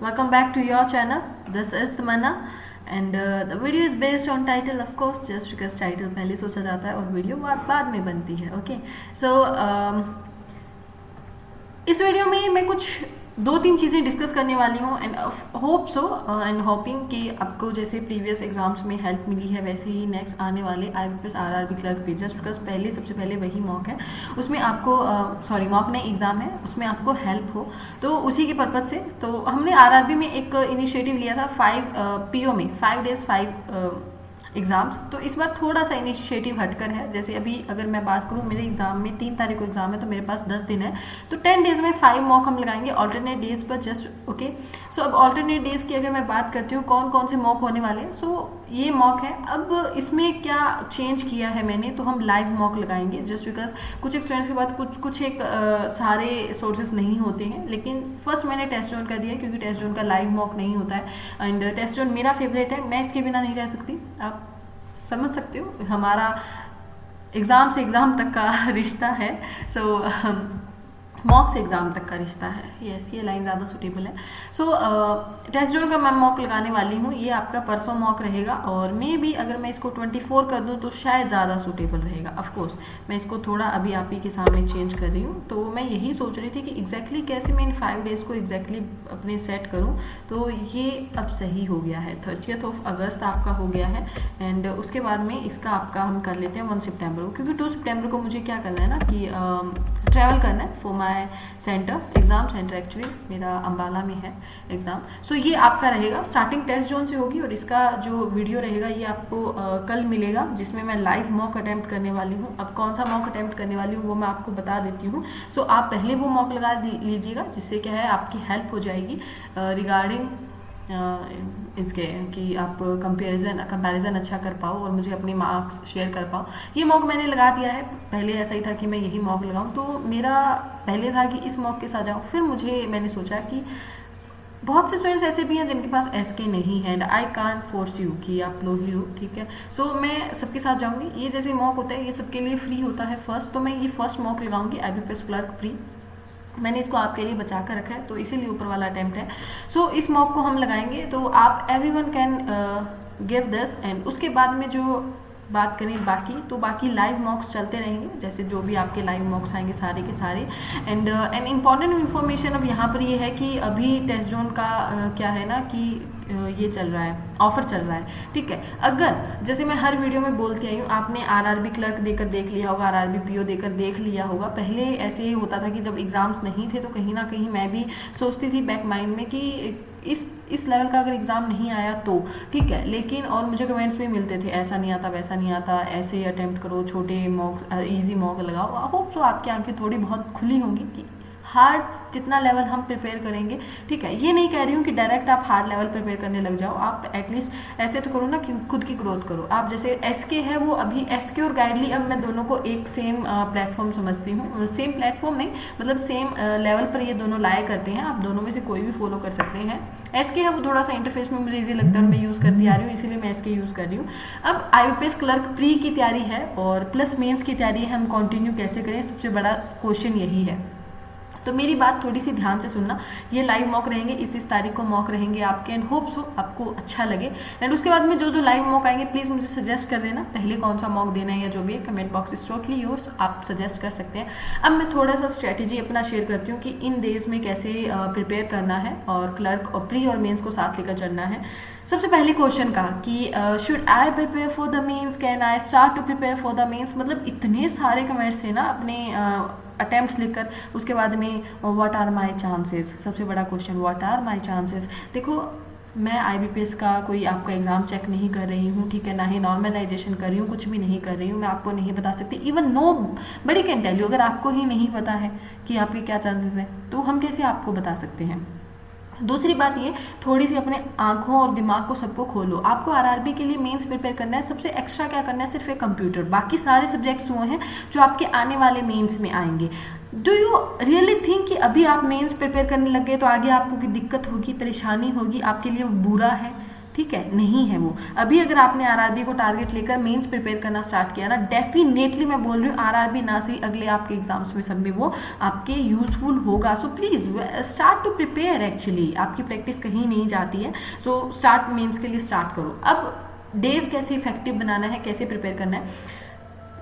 Welcome back to your channel. This is Tamanna and the video is based on title, of course, just because title पहले सोचा जाता है और video बाद में बनती है. ओके सो इस वीडियो में मैं कुछ 2-3 चीज़ें डिस्कस करने वाली हूँ and hope so and hopping कि आपको जैसे प्रीवियस एग्जाम्स में हेल्प मिली है वैसे ही नेक्स्ट आने वाले IBPS RRB क्लर्क भी, जस्ट बिकॉज सबसे पहले वही मॉक है, उसमें आपको मॉक नहीं एग्ज़ाम है, उसमें आपको हेल्प हो, तो उसी के पर्पज़ से तो हमने RRB में एक इनिशिएटिव लिया था 5 PO में 5 days 5 एग्ज़ाम्स. तो इस बार थोड़ा सा इनिशिएटिव हटकर है. जैसे अभी अगर मैं बात करूँ, मेरे एग्ज़ाम में 3 तारीख को एग्ज़ाम है, तो मेरे पास 10 दिन है, तो 10 डेज़ में 5 मॉक हम लगाएंगे ऑल्टरनेट डेज़ पर जस्ट. ओके सो अब ऑल्टरनेट डेज़ की अगर मैं बात करती हूँ कौन कौन से मॉक होने वाले हैं. सो ये मॉक है. अब इसमें क्या चेंज किया है मैंने, तो हम लाइव मॉक लगाएंगे जस्ट बिकॉज कुछ एक्सपीरियंस के बाद कुछ एक सारे सोर्सेज नहीं होते हैं. लेकिन फर्स्ट मैंने टेस्ट जोन कर दिया क्योंकि टेस्ट जोन का लाइव मॉक नहीं होता है एंड टेस्ट जोन मेरा फेवरेट है. मैं इसके बिना नहीं रह सकती, आप समझ सकते हो. हमारा एग्ज़ाम से एग्ज़ाम तक का रिश्ता है. सो मॉक से एग्ज़ाम तक का रिश्ता है. यस, ये लाइन ज़्यादा सूटेबल है. सो टेस्ट जोन का मैं मॉक लगाने वाली हूँ. ये आपका परसों मॉक रहेगा और मे भी अगर मैं इसको 24 कर दूँ तो शायद ज़्यादा सूटेबल रहेगा. ऑफकोर्स मैं इसको थोड़ा अभी आप ही के सामने चेंज कर रही हूँ. तो मैं यही सोच रही थी कि एग्जैक्टली कैसे मैं इन 5 डेज़ को एग्जैक्टली अपने सेट करूँ. तो ये अब सही हो गया है. 30 अगस्त आपका हो गया है एंड उसके बाद में इसका आपका हम कर लेते हैं 1 सितंबर को, क्योंकि 2 सितंबर को मुझे क्या करना है ना कि ट्रैवल करना है for my centre, exam centre. Actually मेरा अम्बाला में है एग्ज़ाम. सो ये आपका रहेगा, स्टार्टिंग टेस्ट जोन से होगी और इसका जो वीडियो रहेगा ये आपको कल मिलेगा, जिसमें मैं लाइव मॉक अटैम्प्ट करने वाली हूँ. अब कौन सा मॉक अटैम्प्ट करने वाली हूँ वो मैं आपको बता देती हूँ. सो आप पहले वो मॉक लगा लीजिएगा, जिससे क्या है आपकी हेल्प हो जाएगी रिगार्डिंग इसके कि आप कंपैरिजन अच्छा कर पाओ और मुझे अपने मार्क्स शेयर कर पाओ. ये मॉक मैंने लगा दिया है. पहले ऐसा ही था कि मैं यही मॉक लगाऊं, तो मेरा पहले था कि इस मॉक के साथ जाऊं. फिर मैंने सोचा कि बहुत से स्टूडेंट्स ऐसे भी हैं जिनके पास SK नहीं है and I can't force you कि आप लो ही लो, ठीक है. सो मैं सबके साथ जाऊंगी. ये जैसे मॉक होता है ये सबके लिए फ्री होता है फर्स्ट, तो मैं ये फर्स्ट मॉक लगाऊंगी IBPS क्लर्क फ्री. मैंने इसको आपके लिए बचा कर रखा है, तो इसीलिए ऊपर वाला अटेम्प्ट है. सो इस मॉक को हम लगाएंगे, तो आप everyone can give this. And उसके बाद में जो बात करें बाकी लाइव मॉक्स चलते रहेंगे, जैसे जो भी आपके लाइव मॉक्स आएंगे सारे के सारे. एंड एन इम्पॉर्टेंट इन्फॉर्मेशन अब यहाँ पर ये है कि अभी टेस्ट जोन का क्या है ना कि ये चल रहा है, ऑफर चल रहा है, ठीक है. अगर जैसे मैं हर वीडियो में बोलती आई हूँ, आपने RRB क्लर्क देकर देख लिया होगा, RRB PO देकर देख लिया होगा. पहले ऐसे ही होता था कि जब एग्ज़ाम्स नहीं थे तो कहीं ना कहीं मैं भी सोचती थी बैक माइंड में कि इस लेवल का अगर एग्ज़ाम नहीं आया तो ठीक है. लेकिन और मुझे कमेंट्स में मिलते थे ऐसा नहीं आता वैसा नहीं आता, ऐसे ही अटेम्प्ट करो, छोटे मॉक ईजी मॉक लगाओ. आई होप सो आपकी आंखें थोड़ी बहुत खुली होंगी कि हार्ड जितना लेवल हम प्रिपेयर करेंगे, ठीक है. ये नहीं कह रही हूँ कि डायरेक्ट आप हार्ड लेवल प्रिपेयर करने लग जाओ. आप एटलीस्ट ऐसे तो करो ना कि खुद की ग्रोथ करो. आप जैसे SK है वो अभी SK और गाइडली अब मैं दोनों को एक सेम प्लेटफॉर्म समझती हूँ. सेम प्लेटफॉर्म नहीं, मतलब सेम लेवल पर ये दोनों लाया करते हैं. आप दोनों में से कोई भी फॉलो कर सकते हैं. SK है वो थोड़ा सा इंटरफेस में मुझे ईजी लगता है और मैं यूज़ करती आ रही हूँ, इसीलिए मैं SK यूज़ कर रही हूँ. अब IBPS क्लर्क प्री की तैयारी है और प्लस मेंस की तैयारी है. हम कंटिन्यू कैसे करें, सबसे बड़ा क्वेश्चन यही है. तो मेरी बात थोड़ी सी ध्यान से सुनना. ये लाइव मॉक रहेंगे, इस तारीख को मॉक रहेंगे आपके एंड होप्स हो आपको अच्छा लगे. एंड उसके बाद में जो लाइव मॉक आएंगे प्लीज़ मुझे सजेस्ट कर देना पहले कौन सा मॉक देना है या जो भी है. Comment box is totally yours, आप सजेस्ट कर सकते हैं. अब मैं थोड़ा सा स्ट्रेटेजी अपना शेयर करती हूँ कि इन डेज में कैसे प्रिपेयर करना है और क्लर्क और प्री और मेन्स को साथ लेकर चलना है. सबसे पहले क्वेश्चन का कि should I prepare for the mains, can I start to prepare for the mains. मतलब इतने सारे कमेंट्स थे ना अपने अटैम्प्ट्स लिखकर. उसके बाद में व्हाट आर माई चांसेस, सबसे बड़ा question what are my chances. देखो मैं IBPS का कोई आपका एग्ज़ाम चेक नहीं कर रही हूँ, ठीक है, ना ही नॉर्मलाइजेशन कर रही हूँ, कुछ भी नहीं कर रही हूँ. मैं आपको नहीं बता सकती. इवन नो बड़ी कैन टेल यू. अगर आपको ही नहीं पता है कि आपके क्या चांसेस हैं तो हम कैसे आपको बता सकते हैं. दूसरी बात ये, थोड़ी सी अपने आंखों और दिमाग को सबको खोलो. आपको RRB के लिए मेंस प्रिपेयर करना है, सबसे एक्स्ट्रा क्या करना है, सिर्फ एक कंप्यूटर. बाकी सारे सब्जेक्ट्स वो हैं जो आपके आने वाले मेंस में आएंगे. डू यू रियली थिंक कि अभी आप मेंस प्रिपेयर करने लग गए तो आगे आपको की दिक्कत होगी, परेशानी होगी, आपके लिए बुरा है? ठीक है, नहीं है वो। अभी अगर आपने आरआरबी को टारगेट लेकर मेंस प्रिपेयर करना स्टार्ट किया ना, डेफिनेटली मैं बोल रही हूँ आरआरबी ना सही अगले आपके एग्जाम्स में सब में वो आपके यूजफुल होगा। So please start to prepare, actually आपकी प्रैक्टिस कहीं नहीं जाती है। सो स्टार्ट मेंस के लिए स्टार्ट करो। अब डेज कैसे इफेक्टिव बनाना है, कैसे प्रिपेयर करना है,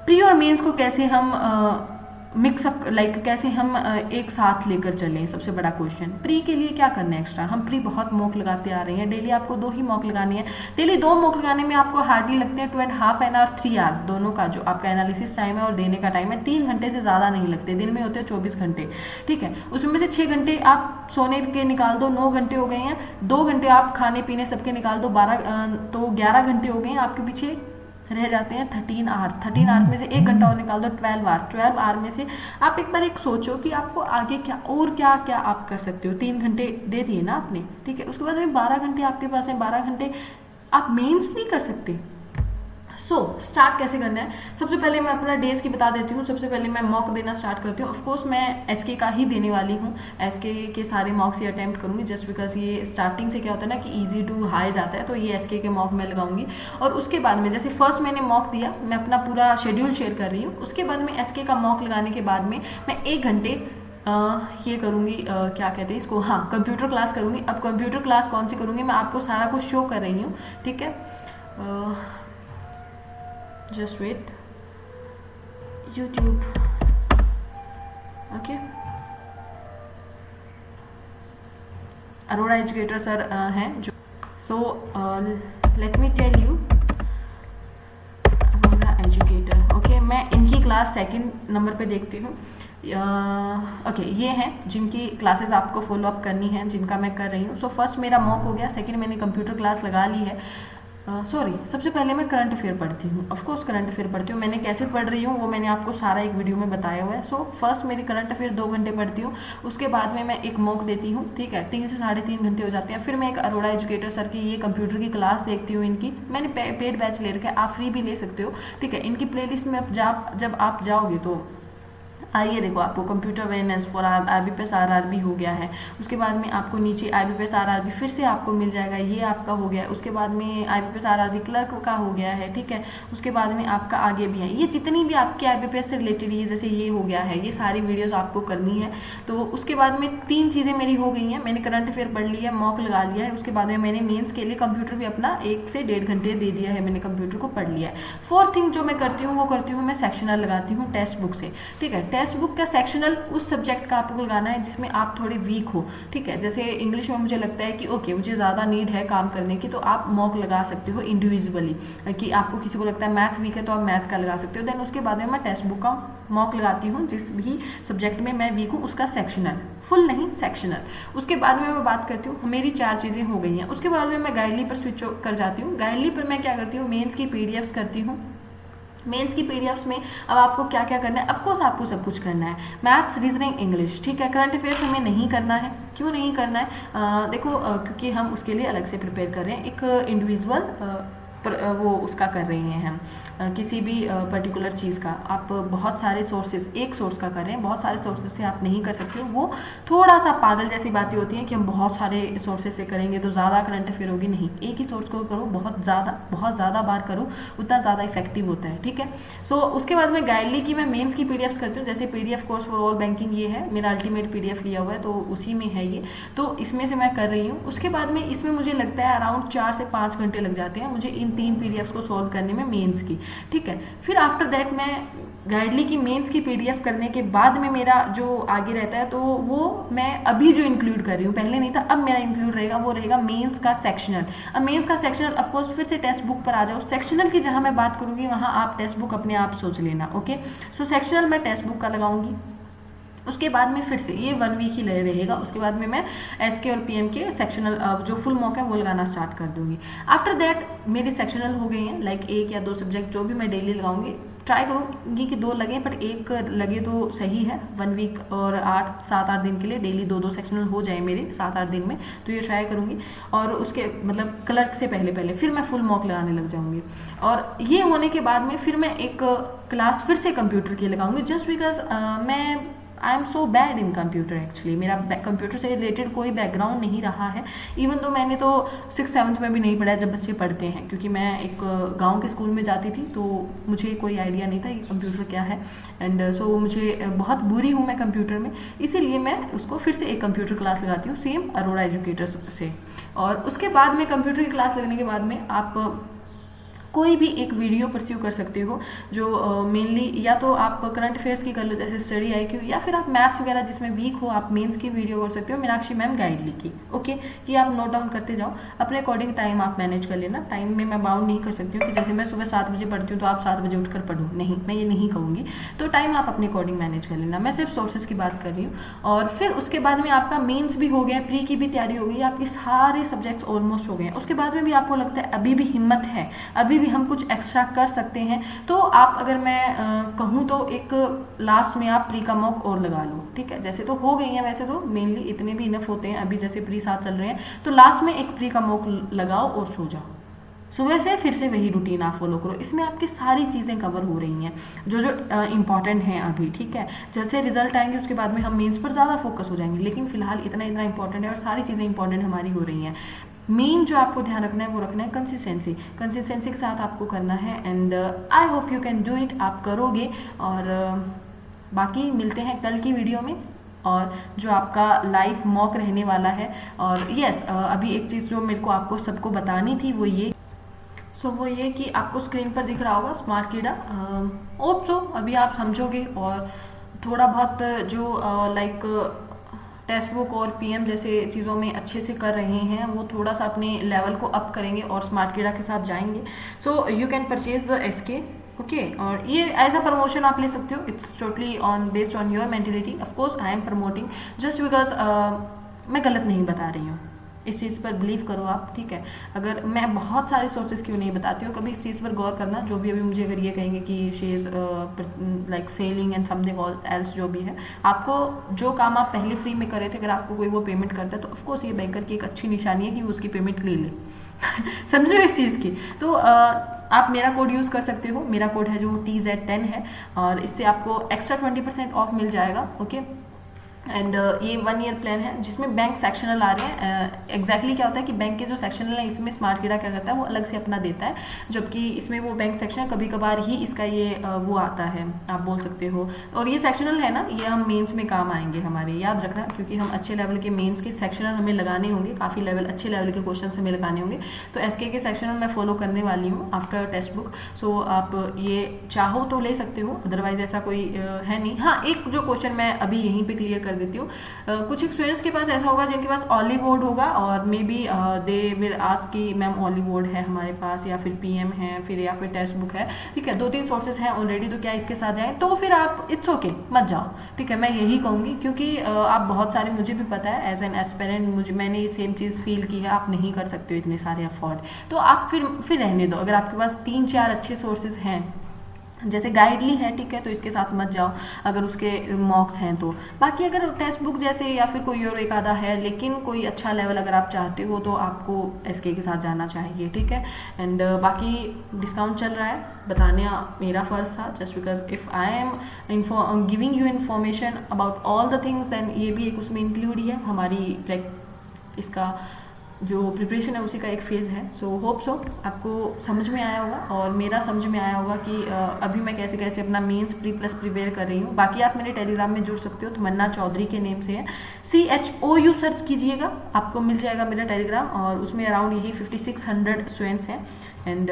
प्री और मेंस को कैसे हम मिक्सअप कैसे हम एक साथ लेकर चलें, सबसे बड़ा क्वेश्चन। प्री के लिए क्या करना है एक्स्ट्रा, हम प्री बहुत मॉक लगाते आ रहे हैं, डेली आपको 2 ही मॉक लगानी है। डेली 2 मॉक लगाने में आपको हार्डली लगते हैं 2.5 आवर 3 आवर, दोनों का जो आपका एनालिसिस टाइम है और देने का टाइम है 3 घंटे से ज़्यादा नहीं लगते। दिन में होते हैं 24 घंटे, ठीक है, उसमें से 6 घंटे आप सोने के निकाल दो, 9 घंटे हो गए हैं। 2 घंटे आप खाने पीने सबके निकाल दो, 11 घंटे हो गए हैं। आपके पीछे रह जाते हैं 13 आवर्स। 13 आवर्स में से 1 घंटा और निकाल दो, 12 आवर्स। 12 आवर में से आप एक बार सोचो कि आपको आगे क्या क्या आप कर सकते हो। 3 घंटे दे दिए ना आपने, ठीक है, उसके बाद में 12 घंटे आपके पास है। 12 घंटे आप मेंस नहीं कर सकते। स्टार्ट कैसे करना है, सबसे पहले मैं अपना डेज की बता देती हूँ। सबसे पहले मैं मॉक देना स्टार्ट करती हूँ। ऑफकोर्स मैं एसके का ही देने वाली हूँ, एसके के सारे मॉक्स ही अटेम्प्ट करूँगी, जस्ट बिकॉज ये स्टार्टिंग से क्या होता है ना कि ईजी टू हाई जाता है, तो ये एसके के मॉक मैं लगाऊंगी। और उसके बाद में जैसे फर्स्ट मैंने मॉक दिया, मैं अपना पूरा शेड्यूल शेयर कर रही हूँ। उसके बाद में एसके का मॉक लगाने के बाद में मैं 1 घंटे ये करूँगी, क्या कहते हैं इसको, हाँ, कंप्यूटर क्लास करूँगी। अब कंप्यूटर क्लास कौन सी करूँगी, मैं आपको सारा कुछ शो कर रही हूँ, ठीक है। Just wait, YouTube, okay, Arora educator sir हैं जो, so let me tell you, Arora educator, okay, मैं इनकी क्लास 2nd नंबर पे देखती हूँ। ओके, ये हैं जिनकी क्लासेस आपको फॉलो अप करनी है, जिनका मैं कर रही हूँ। सो फर्स्ट मेरा मॉक हो गया, 2nd मैंने कंप्यूटर क्लास लगा ली है। सबसे पहले मैं करंट अफेयर पढ़ती हूँ। ऑफकोर्स करंट अफेयर पढ़ती हूँ, मैंने कैसे पढ़ रही हूँ वो मैंने आपको सारा एक वीडियो में बताया हुआ है। फर्स्ट मेरी करंट अफेयर 2 घंटे पढ़ती हूँ, उसके बाद में मैं एक मॉक देती हूँ, ठीक है, 3 से 3.5 घंटे हो जाते हैं। फिर मैं एक अरोड़ा एजुकेटर सर की ये कंप्यूटर की क्लास देखती हूँ। इनकी मैंने पेड बैच ले रखा है, आप फ्री भी ले सकते हो, ठीक है। इनकी प्ले लिस्ट में जब आप जाओगे तो आइए देखो, आपको computer awareness for IBPS RRB हो गया है। उसके बाद में आपको नीचे IBPS RRB फिर से आपको मिल जाएगा, ये आपका हो गया है। उसके बाद में IBPS RRB क्लर्क का हो गया है, ठीक है। उसके बाद में आपका आगे भी है, ये जितनी भी आपकी IBPS से रिलेटेड है, जैसे ये हो गया है, ये सारी वीडियोस आपको करनी है। तो उसके बाद में 3 चीज़ें मेरी हो गई हैं। मैंने करंट अफेयर पढ़ लिया है, मॉक लगा लिया है। उसके बाद में मैंने मेन्स के लिए कंप्यूटर भी अपना 1 से 1.5 घंटे दे दिया है, मैंने कंप्यूटर को पढ़ लिया है। 4th थिंग जो मैं करती हूँ वो करती हूँ मैं सेक्शनल लगाती हूँ टेक्स्ट बुक से, ठीक है। टेक्स्ट बुक का सेक्शनल उस सब्जेक्ट का आपको लगाना है जिसमें आप थोड़े वीक हो, ठीक है। जैसे इंग्लिश में मुझे लगता है कि ओके मुझे ज़्यादा नीड है काम करने की, तो आप मॉक लगा सकते हो इंडिविजुअली। कि आपको किसी को लगता है मैथ वीक है तो आप मैथ का लगा सकते हो। देन उसके बाद में मैं टेक्स्ट बुक का मॉक लगाती हूँ, जिस भी सब्जेक्ट में मैं वीक हूँ उसका सेक्शनल, फुल नहीं सेक्शनल। उसके बाद में मैं बात करती हूँ, मेरी 4 चीज़ें हो गई हैं। उसके बाद में मैं गाइडली पर स्विच कर जाती हूँ। गाइडली पर मैं क्या करती हूँ, मेंस की PDFs करती हूँ। मेंस की PDFs में अब आपको क्या क्या करना है, ऑफकोर्स आपको सब कुछ करना है, मैथ्स, रीजनिंग, इंग्लिश, ठीक है। करंट अफेयर्स हमें नहीं करना है, क्यों नहीं करना है, देखो क्योंकि हम उसके लिए अलग से प्रिपेयर कर रहे हैं, एक इंडिविजुअल वो उसका कर रहे हैं हम, किसी भी पर्टिकुलर चीज़ का। आप बहुत सारे सोर्सेज, एक सोर्स का कर रहे हैं, बहुत सारे सोर्सेज से आप नहीं कर सकते हो। वो थोड़ा सा पागल जैसी बातें होती हैं कि हम बहुत सारे सोर्सेज से करेंगे तो ज़्यादा करंट अफेयर होगी, नहीं, एक ही सोर्स को करो, बहुत ज़्यादा बार करो, उतना ज़्यादा इफेक्टिव होता है, ठीक है। उसके बाद में गाइडली की मैं मेंस की PDFs करती हूँ। जैसे PDF course for all banking, ये है मेरा अल्टीमेट PDF लिया हुआ है, तो उसी में है ये, तो इसमें से मैं कर रही हूँ। उसके बाद में इसमें मुझे लगता है अराउंड 4 से 5 घंटे लग जाते हैं मुझे इन 3 PDFs को सॉल्व करने में, मेंस की, ठीक है। फिर आफ्टर दैट मैं गाइडली की मेंस की PDF करने के बाद में मेरा जो आगे रहता है, तो वो मैं अभी जो इंक्लूड कर रही हूँ, पहले नहीं था, अब मेरा इंक्लूड रहेगा, वो रहेगा मेंस का सेक्शनल। अब मेंस का सेक्शनल ऑफकोर्स फिर से टेक्स्ट बुक पर आ जाओ, सेक्शनल की जहाँ मैं बात करूँगी वहाँ आप टेक्स्ट बुक अपने आप सोच लेना, ओके। सेक्शनल मैं टेक्स्ट बुक का लगाऊंगी। उसके बाद में फिर से ये 1 वीक ही रहेगा। उसके बाद में मैं SK और PM के सेक्शनल जो फुल मॉक है वो लगाना स्टार्ट कर दूंगी। आफ्टर दैट मेरी सेक्शनल हो गई हैं, लाइक 1 या 2 सब्जेक्ट जो भी मैं डेली लगाऊंगी, ट्राई करूँगी कि 2 लगे, बट 1 लगे तो सही है। 1 वीक और 7-8 दिन के लिए डेली 2-2 सेक्शनल हो जाए मेरे 7-8 दिन में, तो ये ट्राई करूँगी। और उसके मतलब क्लर्क से पहले फिर मैं फुल मॉक लगाने लग जाऊँगी। और ये होने के बाद में फिर मैं एक क्लास फिर से कंप्यूटर की लगाऊंगी, जस्ट बिकॉज मैं I am so bad in computer actually, मेरा कंप्यूटर से रिलेटेड कोई बैकग्राउंड नहीं रहा है। इवन तो मैंने तो 6th-7th में भी नहीं पढ़ा जब बच्चे पढ़ते हैं, क्योंकि मैं एक गांव के स्कूल में जाती थी, तो मुझे कोई आइडिया नहीं था कि कंप्यूटर क्या है। एंड सो मुझे बहुत बुरी हूँ मैं कंप्यूटर में, इसीलिए मैं उसको फिर से एक कंप्यूटर क्लास लगाती हूँ सेम अरोड़ा एजुकेटर्स से। और उसके बाद में कंप्यूटर की क्लास लगने के बाद में आप कोई भी एक वीडियो परस्यू कर सकते हो जो मेनली या तो आप करंट अफेयर्स की कर लो जैसे स्टडी IQ, या फिर आप मैथ्स वगैरह जिसमें वीक हो आप मेंस की वीडियो कर सकते हो मीनाक्षी मैम गाइड लिखी, ओके, कि आप नोट डाउन करते जाओ अपने अकॉर्डिंग। टाइम आप मैनेज कर लेना, टाइम में मैं बाउंड नहीं कर सकती हूँ कि जैसे मैं सुबह 7 बजे पढ़ती हूँ तो आप 7 बजे उठकर पढ़ो, नहीं, मैं ये नहीं कहूँगी। तो टाइम आप अपने अकॉर्डिंग मैनेज कर लेना, मैं सिर्फ सोर्सेज की बात कर रही हूँ। और फिर उसके बाद में आपका मेन्स भी हो गया, प्री की भी तैयारी हो गई, आपके सारे सब्जेक्ट्स ऑलमोस्ट हो गए हैं। उसके बाद में भी आपको लगता है अभी भी हिम्मत है, अभी भी हम कुछ एक्स्ट्रा कर सकते हैं, तो आप अगर मैं कहूँ तो एक लास्ट में आप प्री का मॉक और लगा लो, ठीक है। जैसे तो हो गई हैं, वैसे तो मेनली इतने भी इनफ होते हैं, अभी जैसे प्री 7 चल रहे हैं, तो लास्ट में एक प्री का मॉक लगाओ और सो जाओ। सुबह से फिर से वही रूटीन आप फॉलो करो, इसमें आपकी सारी चीज़ें कवर हो रही हैं जो जो इंपॉर्टेंट हैं अभी, ठीक है। जैसे रिजल्ट आएंगे उसके बाद में हम मेंस पर ज़्यादा फोकस हो जाएंगे, लेकिन फिलहाल इतना इतना इंपॉर्टेंट है और सारी चीज़ें इंपॉर्टेंट हमारी हो रही हैं। मेन जो आपको ध्यान रखना है वो रखना है कंसिस्टेंसी, कंसिस्टेंसी के साथ आपको करना है। And I hope you can do it, आप करोगे। और बाकी मिलते हैं कल की वीडियो में, और जो आपका लाइव मॉक रहने वाला है। और यस अभी एक चीज़ जो मेरे को आपको सबको बतानी थी वो ये वो ये कि आपको स्क्रीन पर दिख रहा होगा स्मार्ट कीड़ा, होप सो अभी आप समझोगे और थोड़ा बहुत जो लाइक टेक्स्ट बुक और PM जैसे चीज़ों में अच्छे से कर रहे हैं वो थोड़ा सा अपने लेवल को अप करेंगे और स्मार्ट कीड़ा के साथ जाएंगे। So you can purchase the SK, okay. और ये एज अ प्रमोशन आप ले सकते हो, it's totally on based on your mentality. Of course I am promoting just because मैं गलत नहीं बता रही हूँ, इस चीज़ पर बिलीव करो आप, ठीक है। अगर मैं बहुत सारे सोर्सेज क्यों नहीं बताती हूँ, कभी इस चीज़ पर गौर करना। जो भी अभी मुझे अगर ये कहेंगे कि she is like selling and something else, जो भी है, आपको जो काम आप पहले फ्री में कर रहे थे अगर आपको कोई वो पेमेंट करता है तो ऑफकोर्स ये बैंकर की एक अच्छी निशानी है कि वो उसकी पेमेंट ले ले समझ रहे हो इस चीज़ की। तो आप मेरा कोड यूज़ कर सकते हो, मेरा कोड है जो TZ10 है, और इससे आपको एक्स्ट्रा 20% ऑफ मिल जाएगा, ओके। एंड ये 1 ईयर प्लान है जिसमें बैंक सेक्शनल आ रहे हैं। एग्जैक्टली क्या होता है कि बैंक के जो सेक्शनल है इसमें स्मार्ट कीड़ा क्या करता है वो अलग से अपना देता है, जबकि इसमें वो बैंक सेक्शनल कभी कभार ही इसका ये वो आता है, आप बोल सकते हो। और ये सेक्शनल है ना, ये हम मेंस में काम आएंगे हमारे, याद रखना, क्योंकि हम अच्छे लेवल के मेंस के सेक्शनल हमें लगाने होंगे, काफ़ी लेवल अच्छे लेवल के क्वेश्चन हमें लगाने होंगे। तो SK के सेक्शनल मैं फॉलो करने वाली हूँ आफ्टर टेक्स्ट बुक। सो आप ये चाहो तो ले सकते हो, अदरवाइज ऐसा कोई है नहीं। हाँ, एक जो क्वेश्चन मैं अभी यहीं पे क्लियर कर देती हूँ, कुछ स्टूडेंट्स के पास ऐसा होगा जिनके पास ऑली बोर्ड होगा और may be they will ask कि मैम ऑली बोर्ड है हमारे पास, या फिर PM है, फिर या फिर टेक्स्ट बुक है, ठीक है, 2-3 सोर्सेज हैं ऑलरेडी, तो क्या इसके साथ जाएं? तो फिर आप इट्स ओके मत जाओ, ठीक है, मैं यही कहूँगी, क्योंकि आप बहुत सारे, मुझे भी पता है एज एन एस्पिरेंट, मैंने ये सेम चीज़ फील की है, आप नहीं कर सकते हो इतने सारे अफोर्ड, तो आप फिर रहने दो। अगर आपके पास 3-4 अच्छे सोर्सेज हैं, जैसे गाइडली है, ठीक है, तो इसके साथ मत जाओ अगर उसके मॉक्स हैं तो। बाकी अगर टेक्स्ट बुक जैसे या फिर कोई और एक आधा है, लेकिन कोई अच्छा लेवल अगर आप चाहते हो तो आपको SK के साथ जाना चाहिए, ठीक है। एंड बाकी डिस्काउंट चल रहा है, बताना मेरा फ़र्ज़ था, just because if I am giving you information about all the things, than ये भी एक उसमें इंक्लूड ही है, हमारी इसका जो प्रिपरेशन है उसी का एक फेज़ है। सो होप सो आपको समझ में आया होगा, और मेरा समझ में आया होगा कि अभी मैं कैसे कैसे अपना मेंस प्लस प्रिपेयर कर रही हूँ। बाकी आप मेरे टेलीग्राम में जुड़ सकते हो, तमन्ना चौधरी के नेम से है, CHOU सर्च कीजिएगा, आपको मिल जाएगा मेरा टेलीग्राम, और उसमें अराउंड यही 5600 स्टूडेंट्स हैं। एंड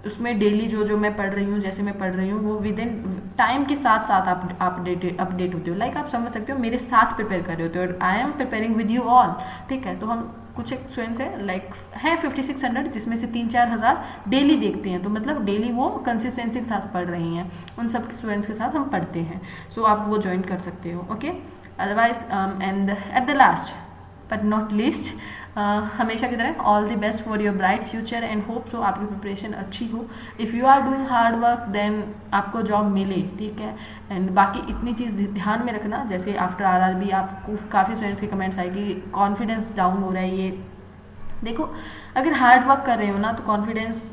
उसमें डेली जो मैं पढ़ रही हूँ, जैसे मैं पढ़ रही हूँ, वो विद इन टाइम के साथ साथ आप अपडेट होते हो, लाइक आप समझ सकते हो मेरे साथ प्रिपेयर कर रहे होते हो, I am preparing with you all, ठीक है। तो हम कुछ एक स्टूडेंट्स हैं लाइक है 5600, जिसमें से 3-4 हज़ार डेली देखते हैं, तो मतलब डेली वो कंसिस्टेंसी के साथ पढ़ रही हैं, उन सब स्टूडेंट्स के साथ हम पढ़ते हैं। सो आप वो ज्वाइन कर सकते हो, okay. Otherwise and at the last but not least, हमेशा की तरह all the best for your bright future, and hope so आपकी प्रिपरेशन अच्छी हो। If you are doing hard work then आपको जॉब मिले, ठीक है। एंड बाकी इतनी चीज़ ध्यान में रखना, जैसे आफ्टर RRB आपको काफ़ी स्टूडेंट्स के कमेंट्स आए कि कॉन्फिडेंस डाउन हो रहा है, ये देखो, अगर हार्ड वर्क कर रहे हो ना तो कॉन्फिडेंस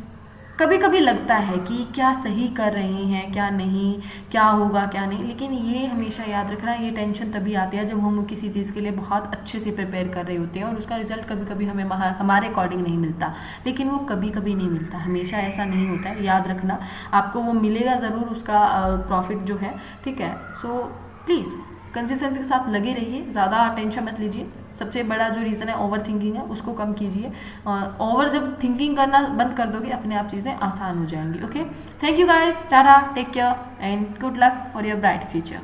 कभी कभी लगता है कि क्या सही कर रहे हैं क्या नहीं, क्या होगा क्या नहीं, लेकिन ये हमेशा याद रखना, ये टेंशन तभी आती है जब हम किसी चीज़ के लिए बहुत अच्छे से प्रिपेयर कर रहे होते हैं और उसका रिजल्ट कभी कभी हमें हमारे अकॉर्डिंग नहीं मिलता। लेकिन वो कभी कभी नहीं मिलता, हमेशा ऐसा नहीं होता है, याद रखना। आपको वो मिलेगा ज़रूर, उसका प्रॉफिट जो है, ठीक है। सो प्लीज़ कंसिस्टेंसी के साथ लगे रहिए, ज़्यादा टेंशन मत लीजिए। सबसे बड़ा जो रीज़न है ओवर थिंकिंग है, उसको कम कीजिए। ओवर जब थिंकिंग करना बंद कर दोगे, अपने आप चीज़ें आसान हो जाएंगी। Okay, thank you guys, tata, take care and good luck for your bright future.